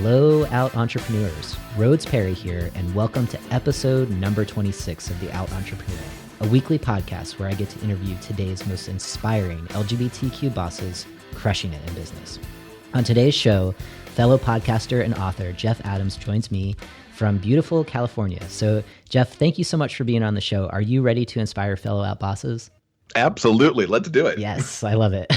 Hello, Out Entrepreneurs. Rhodes Perry here, and welcome to episode number 26 of The Out Entrepreneur, a weekly podcast where I get to interview today's most inspiring LGBTQ bosses crushing it in business. On today's show, fellow podcaster and author Jeff Adams joins me from beautiful California. So, Jeff, thank you so much for being on the show. Are you ready to inspire fellow out bosses? Absolutely. Let's do it. Yes, I love it.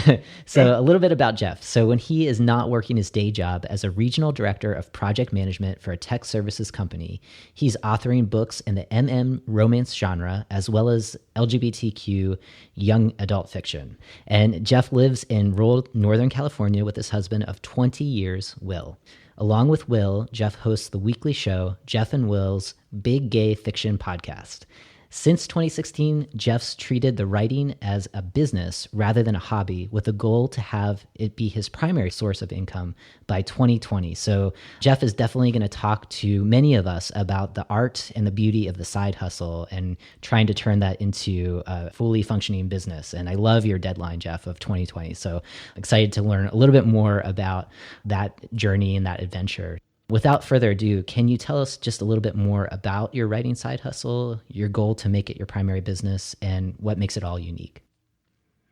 So a little bit about Jeff. So when he is not working his day job as a regional director of project management for a tech services company, he's authoring books in the romance genre, as well as LGBTQ young adult fiction. And Jeff lives in rural Northern California with his husband of 20 years, Will. Along with Will, Jeff hosts the weekly show, Jeff and Will's Big Gay Fiction Podcast. Since 2016, Jeff's treated the writing as a business rather than a hobby, with a goal to have it be his primary source of income by 2020. So Jeff is definitely going to talk to many of us about the art and the beauty of the side hustle and trying to turn that into a fully functioning business. And I love your deadline, Jeff, of 2020. So excited to learn a little bit more about that journey and that adventure. Without further ado, can you tell us just a little bit more about your writing side hustle, your goal to make it your primary business, and what makes it all unique?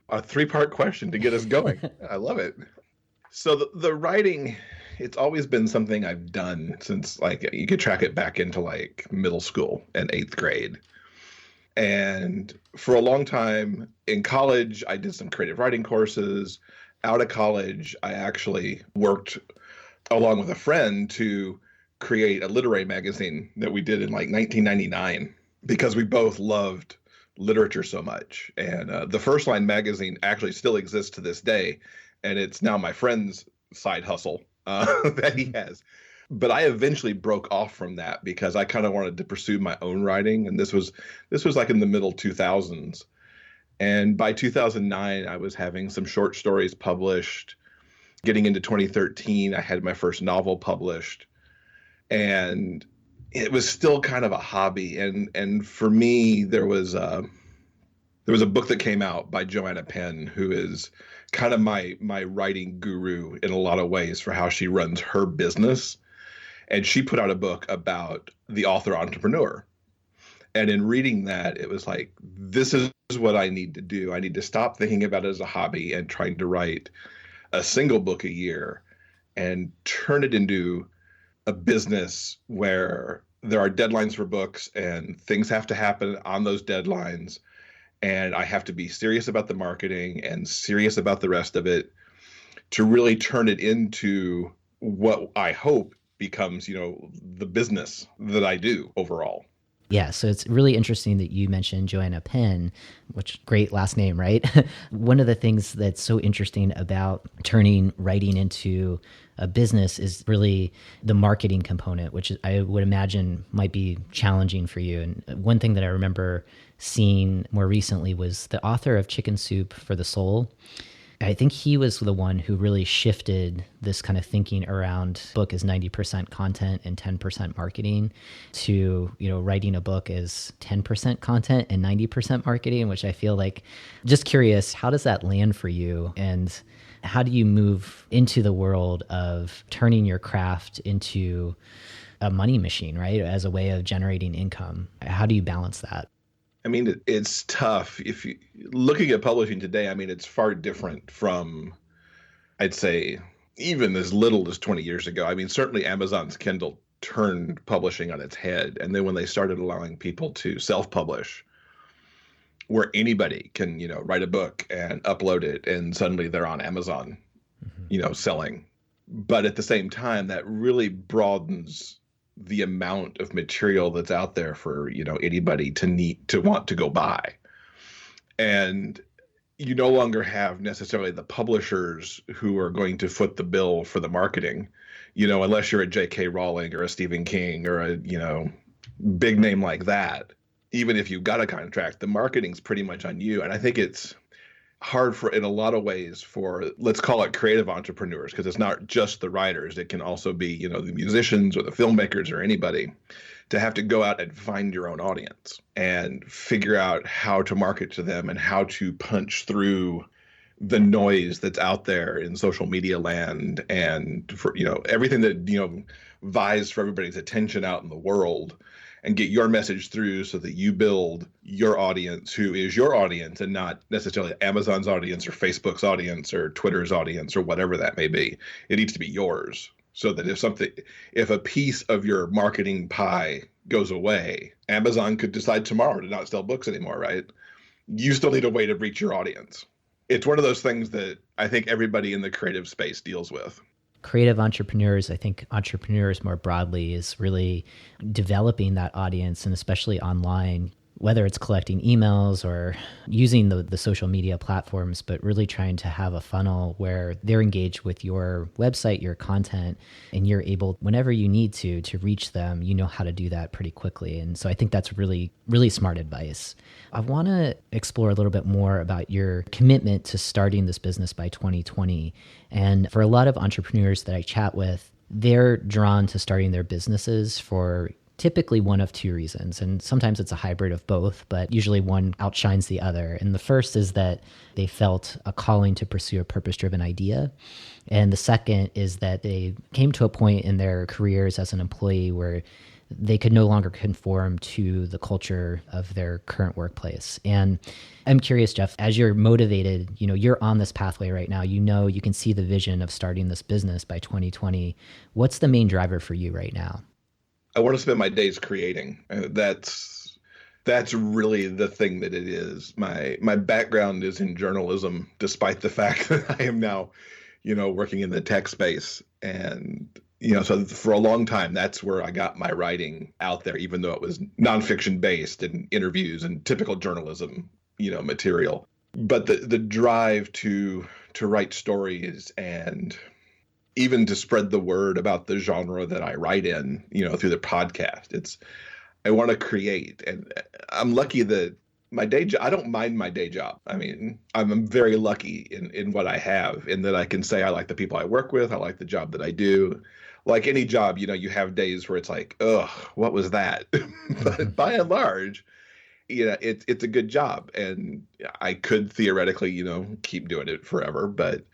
A three-part question to get us going. I love it. So the writing, it's always been something I've done since, like, you could track it back into like middle school and 8th grade. And for a long time in college, I did some creative writing courses. Out of college, I actually worked along with a friend to create a literary magazine that we did in like 1999 because we both loved literature so much. And the First Line magazine actually still exists to this day, and it's now my friend's side hustle that he has. But I eventually broke off from that because I kind of wanted to pursue my own writing, and this was like in the middle 2000s. And by 2009, I was having some short stories published. Getting into 2013, I had my first novel published, and it was still kind of a hobby. And for me, there was a book that came out by Joanna Penn, who is kind of my writing guru in a lot of ways for how she runs her business. And she put out a book about the author entrepreneur. And in reading that, it was like, this is what I need to do. I need to stop thinking about it as a hobby and trying to write a single book a year and turn it into a business where there are deadlines for books and things have to happen on those deadlines. And I have to be serious about the marketing and serious about the rest of it to really turn it into what I hope becomes, the business that I do overall. Yeah, so it's really interesting that you mentioned Joanna Penn, which great last name, right? One of the things that's so interesting about turning writing into a business is really the marketing component, which I would imagine might be challenging for you. And one thing that I remember seeing more recently was the author of Chicken Soup for the Soul. I think he was the one who really shifted this kind of thinking around book is 90% content and 10% marketing to, writing a book is 10% content and 90% marketing, which I feel like, just curious, how does that land for you? And how do you move into the world of turning your craft into a money machine, right? As a way of generating income? How do you balance that? I mean, it's tough. If you looking at publishing today, I mean, it's far different from, I'd say, even as little as 20 years ago. I mean, certainly Amazon's Kindle turned publishing on its head. And then when they started allowing people to self-publish, where anybody can, write a book and upload it, and suddenly they're on Amazon, selling. But at the same time, that really broadens the amount of material that's out there for, anybody to want to go buy. And you no longer have necessarily the publishers who are going to foot the bill for the marketing, unless you're a J.K. Rowling or a Stephen King or a, big name like that. Even if you've got a contract, the marketing's pretty much on you. And I think it's hard in a lot of ways for, let's call it creative entrepreneurs, because it's not just the writers. It can also be, the musicians or the filmmakers or anybody, to have to go out and find your own audience and figure out how to market to them and how to punch through the noise that's out there in social media land, and for everything that vies for everybody's attention out in the world, and get your message through so that you build your audience, who is your audience and not necessarily Amazon's audience or Facebook's audience or Twitter's audience or whatever that may be. It needs to be yours, so that if a piece of your marketing pie goes away, Amazon could decide tomorrow to not sell books anymore, right? You still need a way to reach your audience. It's one of those things that I think everybody in the creative space deals with. Creative entrepreneurs, I think entrepreneurs more broadly, is really developing that audience, and especially online, whether it's collecting emails or using the social media platforms, but really trying to have a funnel where they're engaged with your website, your content, and you're able, whenever you need to reach them, you know how to do that pretty quickly. And so I think that's really, really smart advice. I want to explore a little bit more about your commitment to starting this business by 2020. And for a lot of entrepreneurs that I chat with, they're drawn to starting their businesses for typically one of two reasons. And sometimes it's a hybrid of both, but usually one outshines the other. And the first is that they felt a calling to pursue a purpose-driven idea. And the second is that they came to a point in their careers as an employee where they could no longer conform to the culture of their current workplace. And I'm curious, Jeff, as you're motivated, you're on this pathway right now, you can see the vision of starting this business by 2020. What's the main driver for you right now? I want to spend my days creating. That's really the thing that it is. My background is in journalism, despite the fact that I am now, working in the tech space. And, so for a long time, that's where I got my writing out there, even though it was nonfiction based and interviews and typical journalism, material. But the drive to write stories and even to spread the word about the genre that I write in, through the podcast. I want to create. And I'm lucky that my day job, I don't mind my day job. I mean, I'm very lucky in what I have, in that I can say I like the people I work with. I like the job that I do. Like any job, you have days where it's like, ugh, what was that? But by and large, it's a good job. And I could theoretically, keep doing it forever, but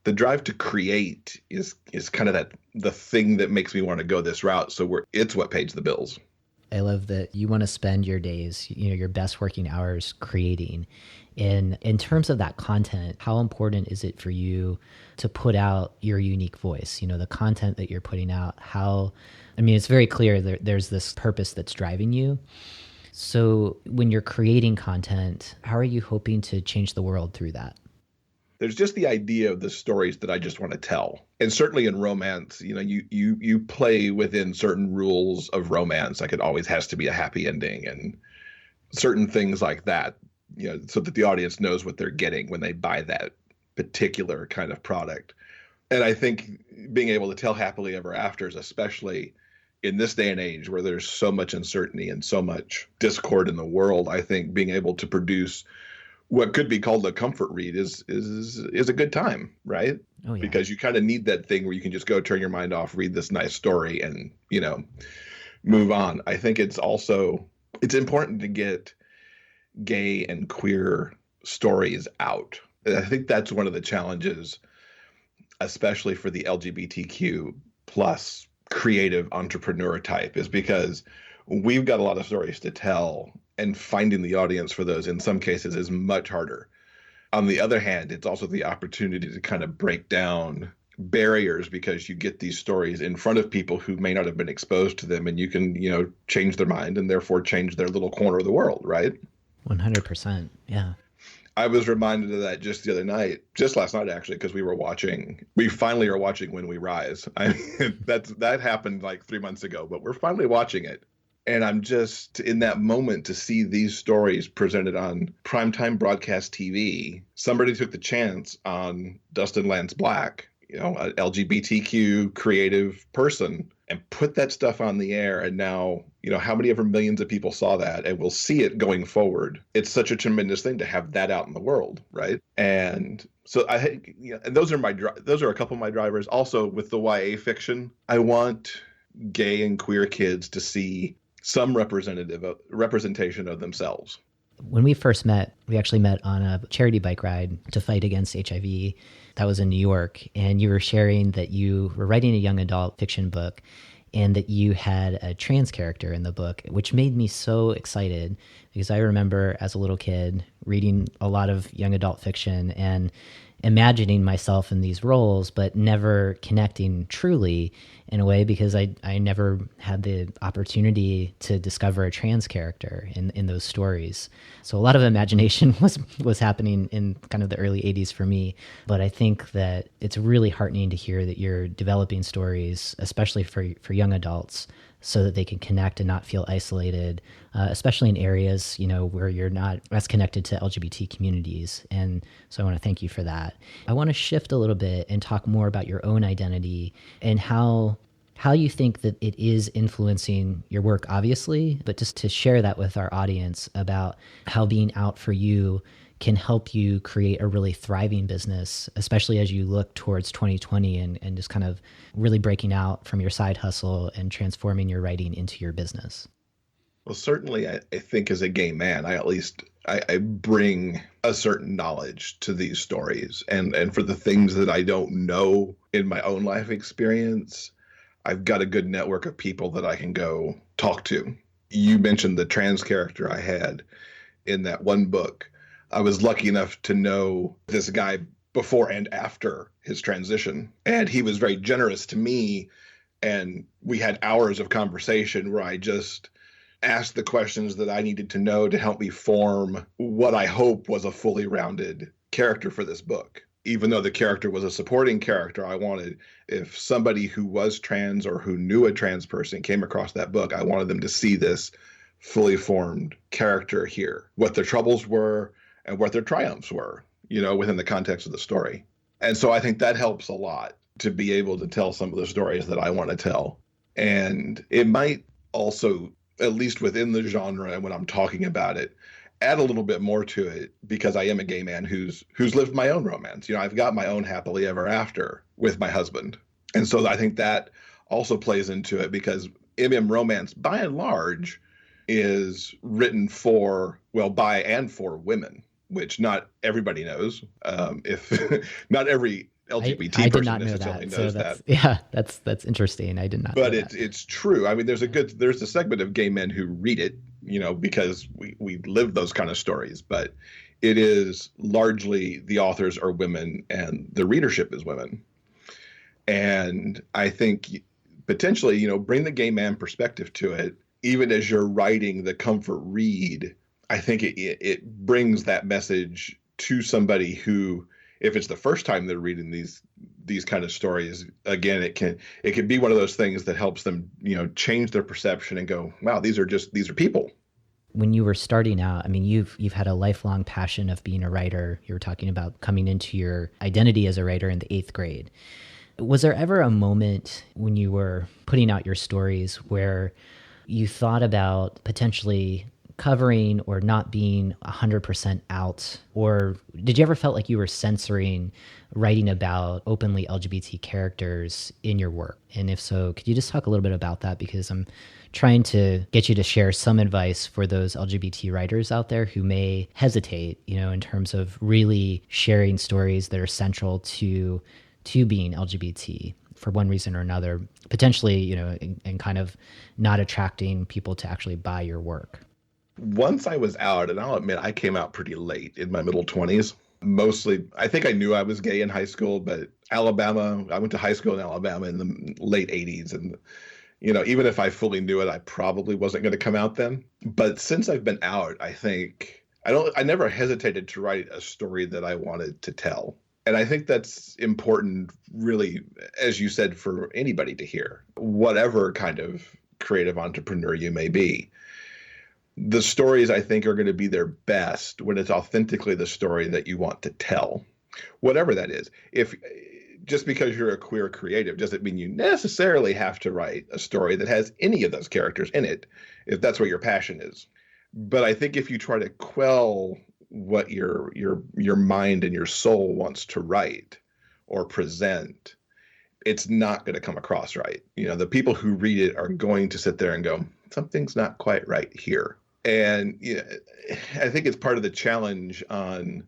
the drive to create is kind of the thing that makes me want to go this route. So it's what pays the bills. I love that you want to spend your days, your best working hours creating. In terms of that content, how important is it for you to put out your unique voice? The content that you're putting out, it's very clear that there's this purpose that's driving you. So when you're creating content, how are you hoping to change the world through that? There's just the idea of the stories that I just want to tell. And certainly in romance, you play within certain rules of romance. Like it always has to be a happy ending and certain things like that, so that the audience knows what they're getting when they buy that particular kind of product. And I think being able to tell happily ever afters, especially in this day and age where there's so much uncertainty and so much discord in the world, I think being able to produce what could be called a comfort read is a good time, right? Oh, yeah. Because you kind of need that thing where you can just go turn your mind off, read this nice story, and move on. I think it's important to get gay and queer stories out. And I think that's one of the challenges, especially for the LGBTQ plus creative entrepreneur type, is because we've got a lot of stories to tell, and finding the audience for those in some cases is much harder. On the other hand, it's also the opportunity to kind of break down barriers, because you get these stories in front of people who may not have been exposed to them, and you can, change their mind and therefore change their little corner of the world, right? 100%. Yeah. I was reminded of that just the other night, just last night, actually, because we finally are watching When We Rise. That happened like 3 months ago, but we're finally watching it. And I'm just in that moment to see these stories presented on primetime broadcast TV. Somebody took the chance on Dustin Lance Black, an LGBTQ creative person, and put that stuff on the air. And now, how many ever millions of people saw that and will see it going forward. It's such a tremendous thing to have that out in the world, right? And so I think, and those are a couple of my drivers. Also with the YA fiction, I want gay and queer kids to see some representation of themselves. When we first met, we actually met on a charity bike ride to fight against HIV. That was in New York. And you were sharing that you were writing a young adult fiction book and that you had a trans character in the book, which made me so excited because I remember as a little kid reading a lot of young adult fiction and imagining myself in these roles, but never connecting truly in a way because I never had the opportunity to discover a trans character in those stories. So a lot of imagination was happening in kind of the early 80s for me. But I think that it's really heartening to hear that you're developing stories, especially for young adults, so that they can connect and not feel isolated, especially in areas, where you're not as connected to LGBT communities. And so I want to thank you for that. I want to shift a little bit and talk more about your own identity and how you think that it is influencing your work, obviously, but just to share that with our audience about how being out for you can help you create a really thriving business, especially as you look towards 2020 and just kind of really breaking out from your side hustle and transforming your writing into your business. Well, certainly, I think as a gay man, I bring a certain knowledge to these stories. And for the things that I don't know in my own life experience, I've got a good network of people that I can go talk to. You mentioned the trans character I had in that one book. I was lucky enough to know this guy before and after his transition, and he was very generous to me. And we had hours of conversation where I just asked the questions that I needed to know to help me form what I hope was a fully rounded character for this book. Even though the character was a supporting character, I wanted, if somebody who was trans or who knew a trans person came across that book, I wanted them to see this fully formed character here, what their troubles were and what their triumphs were, within the context of the story. And so I think that helps a lot to be able to tell some of the stories that I want to tell. And it might also, at least within the genre and when I'm talking about it, add a little bit more to it because I am a gay man who's lived my own romance. I've got my own happily ever after with my husband. And so I think that also plays into it because romance, by and large, is written by and for women, which not everybody knows. If not every LGBT I did person not know necessarily that. knows So that. Yeah, that's interesting. I did not know that. But it's true. I mean, there's a segment of gay men who read it, because we live those kind of stories. But it is largely the authors are women and the readership is women. And I think potentially, bring the gay man perspective to it, even as you're writing the comfort read. I think it brings that message to somebody who, if it's the first time they're reading these kind of stories, again, it can be one of those things that helps them, change their perception and go, wow, these are people. When you were starting out, I mean, you've had a lifelong passion of being a writer. You were talking about coming into your identity as a writer in the 8th grade. Was there ever a moment when you were putting out your stories where you thought about potentially covering or not being 100% out? Or did you ever felt like you were censoring writing about openly LGBT characters in your work? And if so, could you just talk a little bit about that? Because I'm trying to get you to share some advice for those LGBT writers out there who may hesitate, in terms of really sharing stories that are central to being LGBT for one reason or another, potentially, and kind of not attracting people to actually buy your work. Once I was out, and I'll admit I came out pretty late in my middle 20s. Mostly, I think I knew I was gay in high school, but I went to high school in Alabama in the late 80s. And, even if I fully knew it, I probably wasn't going to come out then. But since I've been out, I think I never hesitated to write a story that I wanted to tell. And I think that's important, really, as you said, for anybody to hear, whatever kind of creative entrepreneur you may be. The stories, I think, are going to be their best when it's authentically the story that you want to tell, whatever that is. If just because you're a queer creative doesn't mean you necessarily have to write a story that has any of those characters in it, if that's what your passion is. But I think if you try to quell what your mind and your soul wants to write or present, it's not going to come across right. The people who read it are going to sit there and go, something's not quite right here. And I think it's part of the challenge on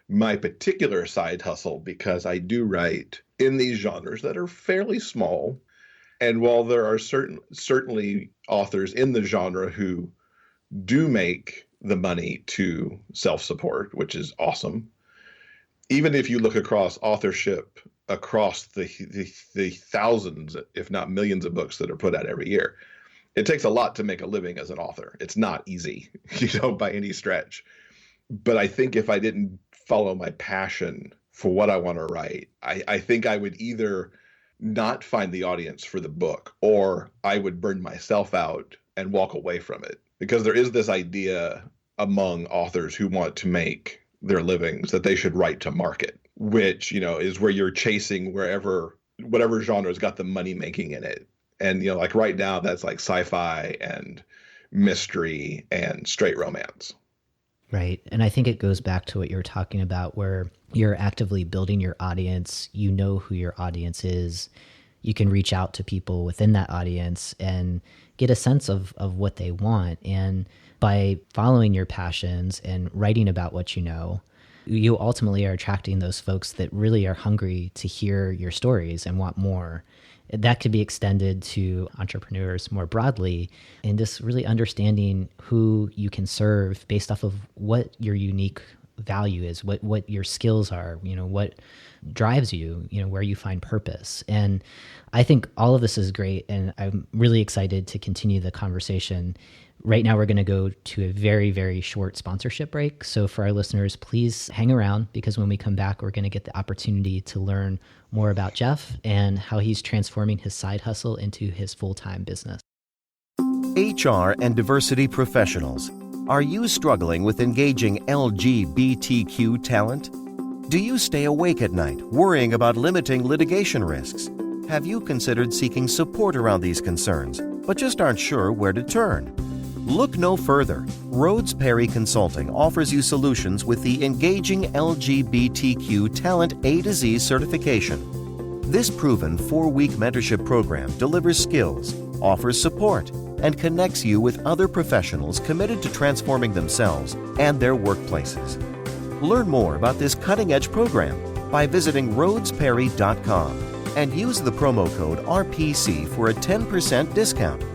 my particular side hustle because I do write in these genres that are fairly small. And while there are certainly authors in the genre who do make the money to self-support, which is awesome, even if you look across authorship across the thousands, if not millions of books that are put out every year, it takes a lot to make a living as an author. It's not easy, by any stretch. But I think if I didn't follow my passion for what I want to write, I think I would either not find the audience for the book, or I would burn myself out and walk away from it. Because there is this idea among authors who want to make their livings that they should write to market, which, is where you're chasing whatever genre's got the money making in it. And, like right now, that's like sci-fi and mystery and straight romance. Right. And I think it goes back to what you were talking about, where you're actively building your audience. You know who your audience is. You can reach out to people within that audience and get a sense of what they want. And by following your passions and writing about what you know, you ultimately are attracting those folks that really are hungry to hear your stories and want more. That could be extended to entrepreneurs more broadly, and just really understanding who you can serve based off of what your unique value is, what your skills are, what drives you, where you find purpose. And I think all of this is great, and I'm really excited to continue the conversation. Right now, we're going to go to a very, very short sponsorship break. So for our listeners, please hang around, because when we come back, we're going to get the opportunity to learn more about Jeff and how he's transforming his side hustle into his full-time business. HR and diversity professionals. Are you struggling with engaging LGBTQ talent? Do you stay awake at night worrying about limiting litigation risks? Have you considered seeking support around these concerns, but just aren't sure where to turn? Look no further. Rhodes Perry Consulting offers you solutions with the Engaging LGBTQ Talent A to Z certification. This proven 4-week mentorship program delivers skills, offers support, and connects you with other professionals committed to transforming themselves and their workplaces. Learn more about this cutting-edge program by visiting rhodesperry.com and use the promo code RPC for a 10% discount.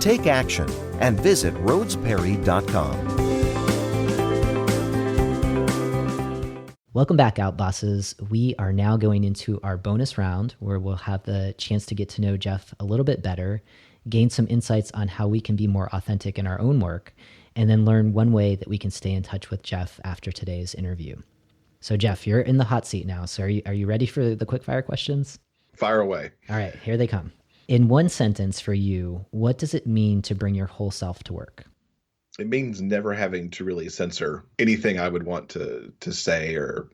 Take action and visit rhodesperry.com. Welcome back, Outbosses. We are now going into our bonus round, where we'll have the chance to get to know Jeff a little bit better, gain some insights on how we can be more authentic in our own work, and then learn one way that we can stay in touch with Jeff after today's interview. So Jeff, you're in the hot seat now. So are you ready for the quick fire questions? Fire away. All right, here they come. In one sentence for you, what does it mean to bring your whole self to work? It means never having to really censor anything I would want to say or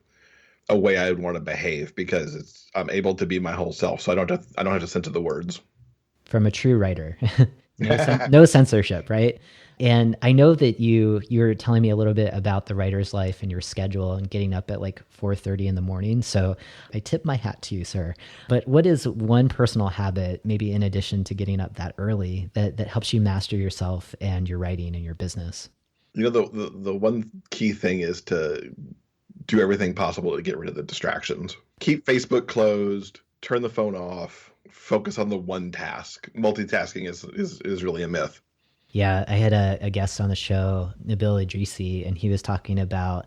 a way I would want to behave, because I'm able to be my whole self. So I don't have to censor the words. From a true writer. No censorship, right? And I know that you're telling me a little bit about the writer's life and your schedule and getting up at like 4:30 in the morning. So I tip my hat to you, sir. But what is one personal habit, maybe in addition to getting up that early, that helps you master yourself and your writing and your business? The one key thing is to do everything possible to get rid of the distractions. Keep Facebook closed, turn the phone off, focus on the one task. Multitasking is really a myth. Yeah, I had a guest on the show, Nabil Idrisi, and he was talking about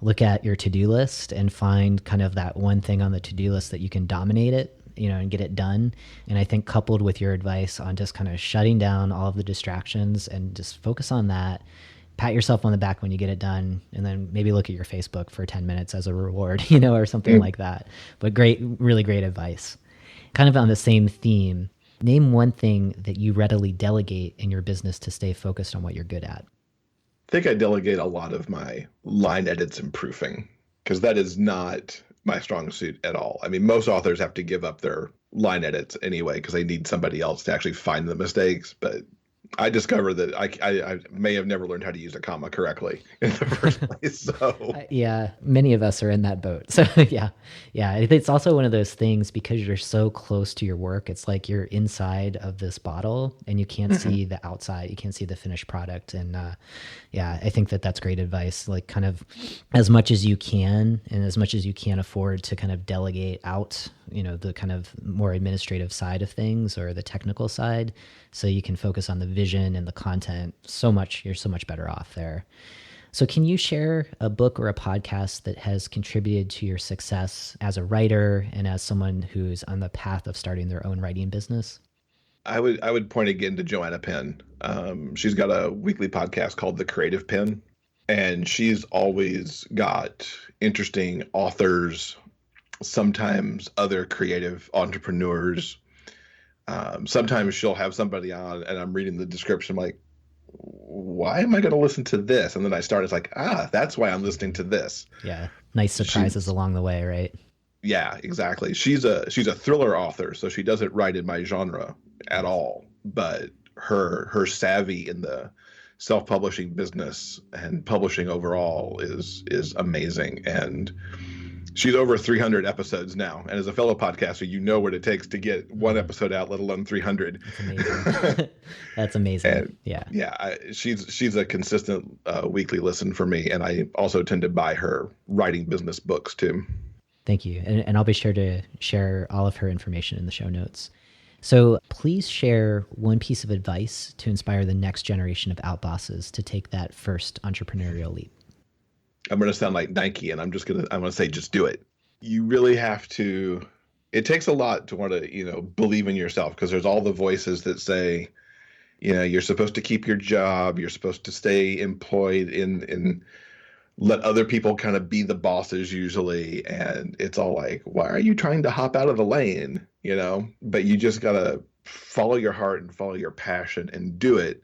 look at your to-do list and find kind of that one thing on the to-do list that you can dominate it, and get it done. And I think coupled with your advice on just kind of shutting down all of the distractions and just focus on that, pat yourself on the back when you get it done, and then maybe look at your Facebook for 10 minutes as a reward, or something like that. But really great advice. Kind of on the same theme, name one thing that you readily delegate in your business to stay focused on what you're good at. I think I delegate a lot of my line edits and proofing, because that is not my strong suit at all. I mean, most authors have to give up their line edits anyway, because they need somebody else to actually find the mistakes. But I discovered that I may have never learned how to use a comma correctly in the first place. So Yeah, many of us are in that boat. So yeah, it's also one of those things because you're so close to your work. It's like you're inside of this bottle and you can't see the outside. You can't see the finished product. And yeah, I think that that's great advice. Like kind of as much as you can and as much as you can afford to kind of delegate out, the kind of more administrative side of things or the technical side, so you can focus on the vision and the content. You're so much better off there. So can you share a book or a podcast that has contributed to your success as a writer and as someone who's on the path of starting their own writing business? I would point again to Joanna Penn. She's got a weekly podcast called The Creative Pen, and she's always got interesting authors, sometimes other creative entrepreneurs. Sometimes she'll have somebody on and I'm reading the description, I'm like, why am I going to listen to this? And then I start, it's like, that's why I'm listening to this. Yeah. Nice surprises along the way, right? Yeah, exactly. She's a thriller author, so she doesn't write in my genre at all, but her savvy in the self-publishing business and publishing overall is amazing. And she's over 300 episodes now. And as a fellow podcaster, you know what it takes to get one episode out, let alone 300. That's amazing. That's amazing. And yeah. She's a consistent weekly listen for me. And I also tend to buy her writing business books too. Thank you. And I'll be sure to share all of her information in the show notes. So please share one piece of advice to inspire the next generation of outbosses to take that first entrepreneurial leap. I'm going to sound like Nike, and I'm going to say, just do it. You really have to, it takes a lot to want to, believe in yourself, because there's all the voices that say, you're supposed to keep your job. You're supposed to stay employed and let other people kind of be the bosses usually. And it's all like, why are you trying to hop out of the lane? But you just got to follow your heart and follow your passion and do it.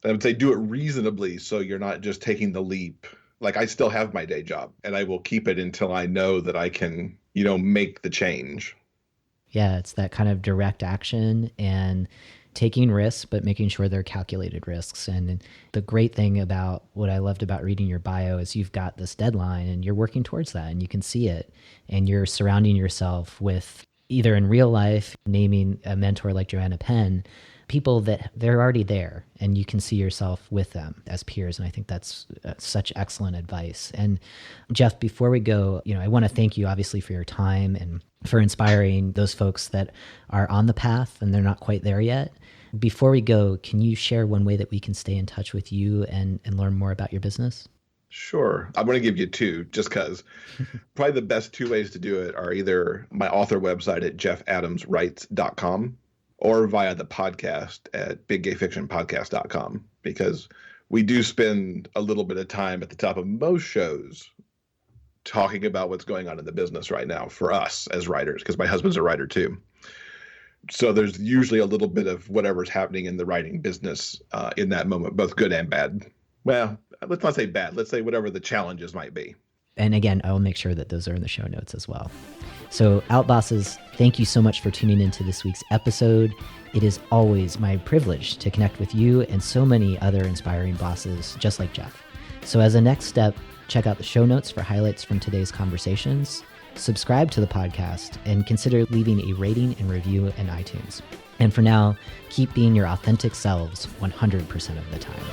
I would say do it reasonably, so you're not just taking the leap. Like, I still have my day job and I will keep it until I know that I can, make the change. Yeah, it's that kind of direct action and taking risks, but making sure they're calculated risks. And the great thing about what I loved about reading your bio is you've got this deadline and you're working towards that and you can see it. And you're surrounding yourself with, either in real life, naming a mentor like Joanna Penn, people that they're already there and you can see yourself with them as peers. And I think that's such excellent advice. And Jeff, before we go, I want to thank you obviously for your time and for inspiring those folks that are on the path and they're not quite there yet. Before we go, can you share one way that we can stay in touch with you and learn more about your business? Sure. I'm going to give you two just because. Probably the best two ways to do it are either my author website at jeffadamswrites.com or via the podcast at biggayfictionpodcast.com, because we do spend a little bit of time at the top of most shows talking about what's going on in the business right now for us as writers, because my husband's a writer too. So there's usually a little bit of whatever's happening in the writing business in that moment, both good and bad. Well, let's not say bad. Let's say whatever the challenges might be. And again, I will make sure that those are in the show notes as well. So Outbosses, thank you so much for tuning into this week's episode. It is always my privilege to connect with you and so many other inspiring bosses just like Jeff. So as a next step, check out the show notes for highlights from today's conversations, subscribe to the podcast, and consider leaving a rating and review in iTunes. And for now, keep being your authentic selves 100% of the time.